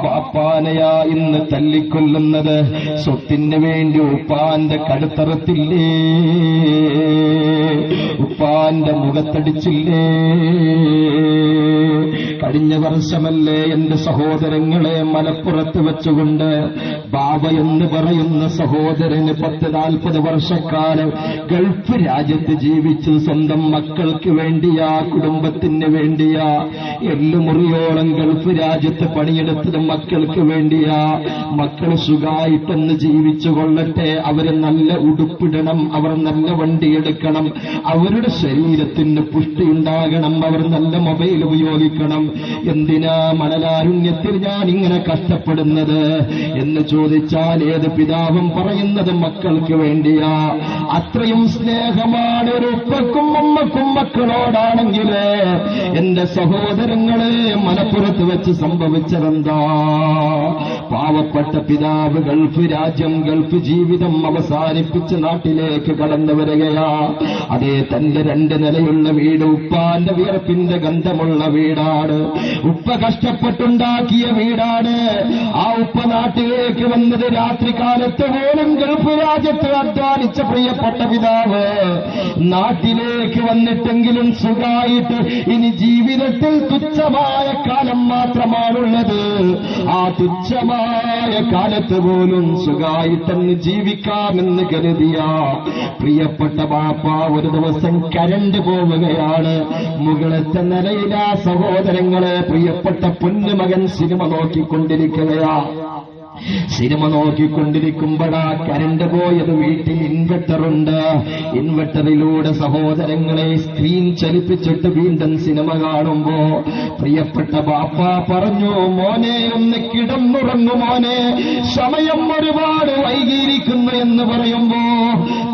ബാപ്പാനയാ ഇന്ന് തല്ലിക്കൊല്ലുന്നത്? സ്വത്തിന് വേണ്ടി ഉപ്പാന്റെ കടുത്തറത്തില്ലേ? ഉപ്പാന്റെ മുഖത്തടിച്ചില്ലേ? കഴിഞ്ഞ വർഷമല്ലേ എന്റെ സഹോദരങ്ങളെ മലപ്പുറത്ത് വെച്ചുകൊണ്ട് ബാബ എന്ന് പറയുന്ന സഹോദരന് 10-40 വർഷക്കാലം ഗൾഫ് രാജ്യത്ത് ജീവിച്ചു. സ്വന്തം മക്കൾക്ക് വേണ്ടിയാ, കുടുംബത്തിന് വേണ്ടിയാ, എല്ലുമുറിയോളം ഗൾഫ് രാജ്യത്ത് പണിയെടുത്തത് മക്കൾക്ക് വേണ്ടിയാ. മക്കൾ സുഖമായിട്ടൊന്ന് ജീവിച്ചു കൊള്ളട്ടെ, അവര് നല്ല ഉടുപ്പിടണം, അവർ നല്ല വണ്ടിയെടുക്കണം, അവരുടെ ശരീരത്തിന് പുഷ്ടിയുണ്ടാകണം, അവർ നല്ല മൊബൈൽ ഉപയോഗിക്കണം. എന്തിനാ മണലാരുണ്യത്തിൽ ഞാൻ ഇങ്ങനെ കഷ്ടപ്പെടുന്നത് എന്ന് ചോദിച്ചാൽ ഏത് പിതാവും പറയുന്നത് മക്കൾക്ക് വേണ്ടിയാ. അത്രയും സ്നേഹമാണ് ഒരു ഉപ്പക്കും ഉമ്മക്കും മക്കളോടാണെങ്കിൽ എന്റെ സഹോദരങ്ങളെ മലപ്പുറത്ത് വെച്ച് സംഭവിച്ചതെന്താ? പാവപ്പെട്ട പിതാവ് ഗൾഫ് രാജ്യം, ഗൾഫ് ജീവിതം അവസാനിപ്പിച്ച് നാട്ടിലേക്ക് കടന്നു വരികയാ. അതേ, തന്റെ 2 നിലയുള്ള വീട് ഉപ്പാന്റെ വിയർപ്പിന്റെ ഗന്ധമുള്ള വീടാണ്, ഉപ്പ കഷ്ടപ്പെട്ടുണ്ടാക്കിയ വീടാണ്. ആ ഉപ്പ നാട്ടിലേക്ക് വന്നത് രാത്രികാലത്ത് പോലും ഗൾഫ് രാജ്യത്ത് അധ്വാനിച്ച പ്രിയപ്പെട്ട പിതാവ് നാട്ടിലേക്ക് വന്നിട്ടെങ്കിലും സുഖമായിട്ട് ഇനി ജീവിതത്തിൽ തുച്ഛമായ കാലം മാത്രമാണുള്ളത്. ആ തുച്ഛമായ കാലത്ത് പോലും സുഖമായിട്ടങ്ങ് ജീവിക്കാമെന്ന് കരുതിയ പ്രിയപ്പെട്ട ബാപ്പ ഒരു ദിവസം കരണ്ട് പോവുകയാണ്. മുകളത്തെ നിലയിലാ സഹോദരങ്ങളെ പ്രിയപ്പെട്ട പൊന്നുമകൻ സിനിമ നോക്കിക്കൊണ്ടിരിക്കുകയാ. സിനിമ നോക്കിക്കൊണ്ടിരിക്കുമ്പോഴാ കരണ്ട് പോയത്. വീട്ടിൽ ഇൻവെർട്ടറുണ്ട്. ഇൻവെർട്ടറിലൂടെ സഹോദരങ്ങളെ സ്ക്രീൻ ചലിപ്പിച്ചിട്ട് വീണ്ടും സിനിമ കാണുമ്പോ പ്രിയപ്പെട്ട ബാപ്പ പറഞ്ഞു, മോനെ ഒന്ന് കിടന്നുറങ്ങു മോനെ, സമയം ഒരുപാട് വൈകിയിരിക്കുന്നു എന്ന് പറയുമ്പോ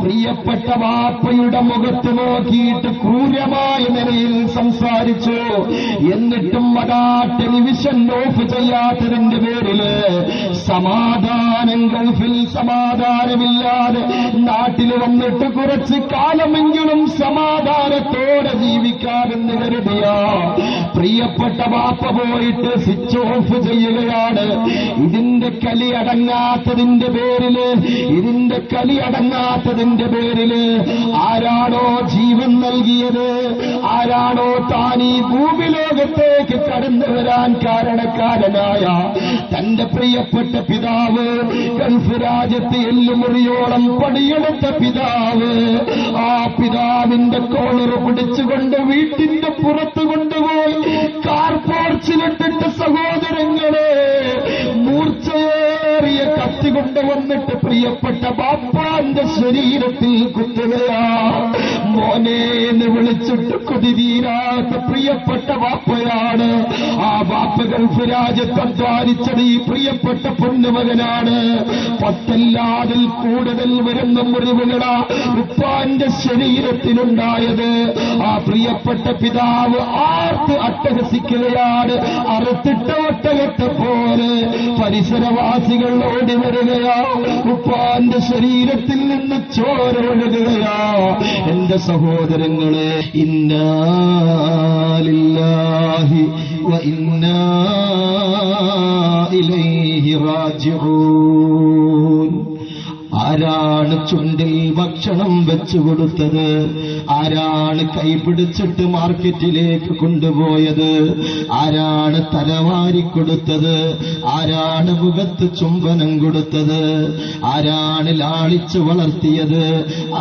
പ്രിയപ്പെട്ട ബാപ്പയുടെ മുഖത്ത് നോക്കിയിട്ട് ക്രൂരമായ നിലയിൽ സംസാരിച്ചു. എന്നിട്ടും അതാ ടെലിവിഷൻ ഓഫ് ചെയ്യാത്തതിന്റെ പേരില് സമാധാനം, ഗൾഫിൽ സമാധാനമില്ലാതെ നാട്ടിൽ വന്നിട്ട് കുറച്ച് കാലമെങ്കിലും സമാധാനത്തോടെ ജീവിക്കാമെന്ന് കരുതിയ പ്രിയപ്പെട്ട ബാപ്പ പോയിട്ട് സ്വിച്ച് ഓഫ് ചെയ്യുകയാണ്. ഇതിന്റെ കലി അടങ്ങാത്തതിന്റെ പേരില് ആരാണോ ജീവൻ നൽകിയത്, ആരാണോ താൻ ഈ ഭൂമിലോകത്തേക്ക് കടന്നു വരാൻ കാരണക്കാരനായ തന്റെ പ്രിയപ്പെട്ട പിതാവ്, ഗൾഫ് രാജ്യത്ത് എല്ലുമുറിയോളം പണിയെടുത്ത പിതാവ്, ആ പിതാവിന്റെ കോളർ പിടിച്ചുകൊണ്ട് വീട്ടിന്റെ പുറത്ത് കൊണ്ടുപോയി കാർ പോർച്ചിലിട്ടിട്ട് സഹോദരങ്ങളെ മൂർച്ചയേറിയ കത്തി കൊണ്ടുവന്നിട്ട് പ്രിയപ്പെട്ട ബാപ്പാന്റെ ശരീരത്തിൽ കുത്തുകയാ. മോനേന്ന് വിളിച്ചിട്ട് കൊതിതീരാത്ത പ്രിയപ്പെട്ട ബാപ്പയാണ്. ആ ബാപ്പ ഗൾഫ് രാജ്യത്ത് അധ്വാനിച്ചത് ഈ പ്രിയപ്പെട്ട പൊന്നുമകനാണ്. 10 കൂടുതൽ വരുന്ന മുറിവുകളാ ഉപ്പാന്റെ ശരീരത്തിലുണ്ടായത്. ആ പ്രിയപ്പെട്ട പിതാവ് ആർത്ത് അട്ടഹസിക്കുകയാണ്. അറുത്തിട്ട ഒട്ടകത്തെ പോലെ പരിസരവാസികൾ ഓടി വരികയാ. ഉപ്പാന്റെ ശരീരത്തിൽ നിന്ന് ചോര ഒഴുകുകയാ. എന്റെ സഹോദരങ്ങളെ, ഇന്നാ ലില്ലാഹി വ ഇന്നാ ഇലൈഹി റാജിഊൻ. ആരാണ് ചുണ്ടിൽ ഭക്ഷണം വെച്ചു കൊടുത്തത്? ആരാണ് കൈപിടിച്ചിട്ട് മാർക്കറ്റിലേക്ക് കൊണ്ടുപോയത്? ആരാണ് തലവാരി കൊടുത്തത്? ആരാണ് മുഖത്ത് ചുംബനം കൊടുത്തത്? ആരാണ് ലാളിച്ചു വളർത്തിയത്?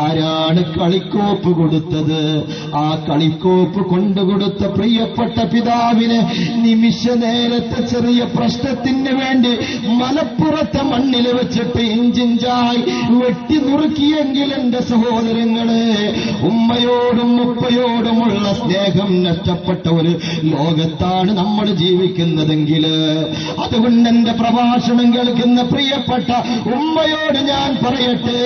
ആരാണ് കളിക്കോപ്പ് കൊടുത്തത്? ആ കളിക്കോപ്പ് കൊണ്ടുകൊടുത്ത പ്രിയപ്പെട്ട പിതാവിനെ നിമിഷ നേരത്തെ ചെറിയ പ്രശ്നത്തിന് വേണ്ടി മലപ്പുറത്തെ മണ്ണിൽ വെച്ചിട്ട് ഇഞ്ചിഞ്ചായി വെട്ടി നുറുക്കിയെങ്കിൽ എന്റെ സഹോദരങ്ങളെ, ഉമ്മയോടും ഉപ്പയോടുമുള്ള സ്നേഹം നഷ്ടപ്പെട്ട ഒരു ലോകത്താണ് നമ്മൾ ജീവിക്കുന്നതെങ്കിൽ, അതുകൊണ്ട് എന്റെ പ്രഭാഷണം കേൾക്കുന്ന പ്രിയപ്പെട്ട ഉമ്മയോട് ഞാൻ പറയട്ടെ,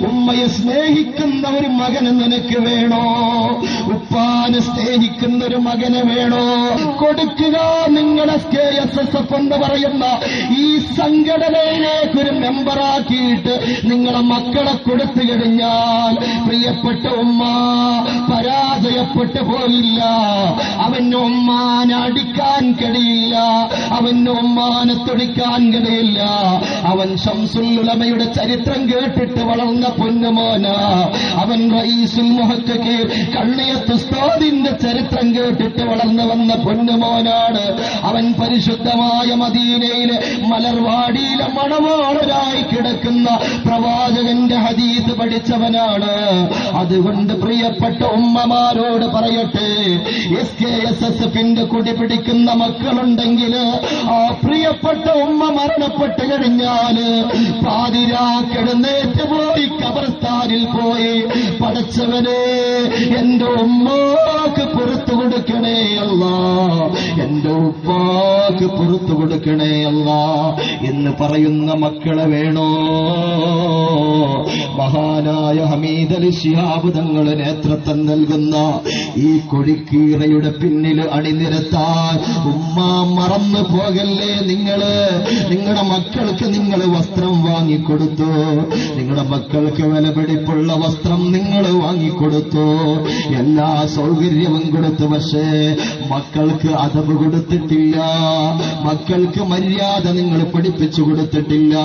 ഉമ്മയെ സ്നേഹിക്കുന്ന ഒരു മകന് നിനക്ക് വേണോ? ഉപ്പാനെ സ്നേഹിക്കുന്ന ഒരു മകന് വേണോ? കൊടുക്കുക. നിങ്ങളുടെ KSSF എന്ന് പറയുന്ന ഈ സംഘടനയിലേക്ക് ഒരു മെമ്പറാക്കിയിട്ട് നിങ്ങളെ മക്കളെ കൊടുത്തു കഴിഞ്ഞാൽ പ്രിയപ്പെട്ട ഉമ്മ പരാജയപ്പെട്ടു പോയില്ല. അവന് ഉമ്മാനെ അടിക്കാൻ കഴിയില്ല, അവന് ഉമ്മാനെ തൊടിക്കാൻ കഴിയില്ല. അവൻ ശംസുൽ ഉലമയുടെ ചരിത്രം കേട്ടിട്ട് വളർന്ന പൊന്നുമോന. അവൻ റഈസുൽ മുഹഖഖീർ കണ്ണിയത്ത് ഉസ്താദിന്റെ ചരിത്രം കേട്ടിട്ട് വളർന്നു വന്ന പൊന്നുമോനാണ്. അവൻ പരിശുദ്ധമായ മദീനയിലെ മലർവാടിയിലെ മണവാളരായി കിടക്കുന്ന പ്രവാചകന്റെ ഹദീസ് പഠിച്ചവനാണ്. അതുകൊണ്ട് പ്രിയപ്പെട്ട ഉമ്മമാരോട് പറയട്ടെ, SKSSFന്റെ കൊടി പിടിക്കുന്ന മക്കളുണ്ടെങ്കിൽ ആ പ്രിയപ്പെട്ട ഉമ്മ മരണപ്പെട്ട് കഴിഞ്ഞാൽ പാതിരാക്കെഴുന്നേറ്റ് പോയി ഖബർസ്ഥാനിൽ പോയി, പടച്ചവനെ എന്റെ ഉമ്മാക്ക് പുറത്തു കൊടുക്കണേ അല്ലാ, എന്റെ ഉപ്പാക്ക് പുറത്തു കൊടുക്കണേ അല്ലാ എന്ന് പറയുന്ന മക്കളെ വേണോ? മഹാനായ ഹമീദ് അലി ശിഹാബ് തങ്ങൾ നേതൃത്വം നൽകുന്ന ഈ കൊടിക്കീറയുടെ പിന്നിൽ അണിനിരത്താൻ ഉമ്മ മറന്നു പോകല്ലേ. നിങ്ങളുടെ മക്കൾക്ക് നിങ്ങൾ വസ്ത്രം വാങ്ങിക്കൊടുത്തു, നിങ്ങളുടെ മക്കൾക്ക് വിലപിടിപ്പുള്ള വസ്ത്രം നിങ്ങൾ വാങ്ങിക്കൊടുത്തു, എല്ലാ സൗകര്യവും കൊടുത്തു. പക്ഷേ മക്കൾക്ക് അദബ് കൊടുത്തിട്ടില്ല, മക്കൾക്ക് മര്യാദ നിങ്ങൾ പഠിപ്പിച്ചു കൊടുത്തിട്ടില്ല.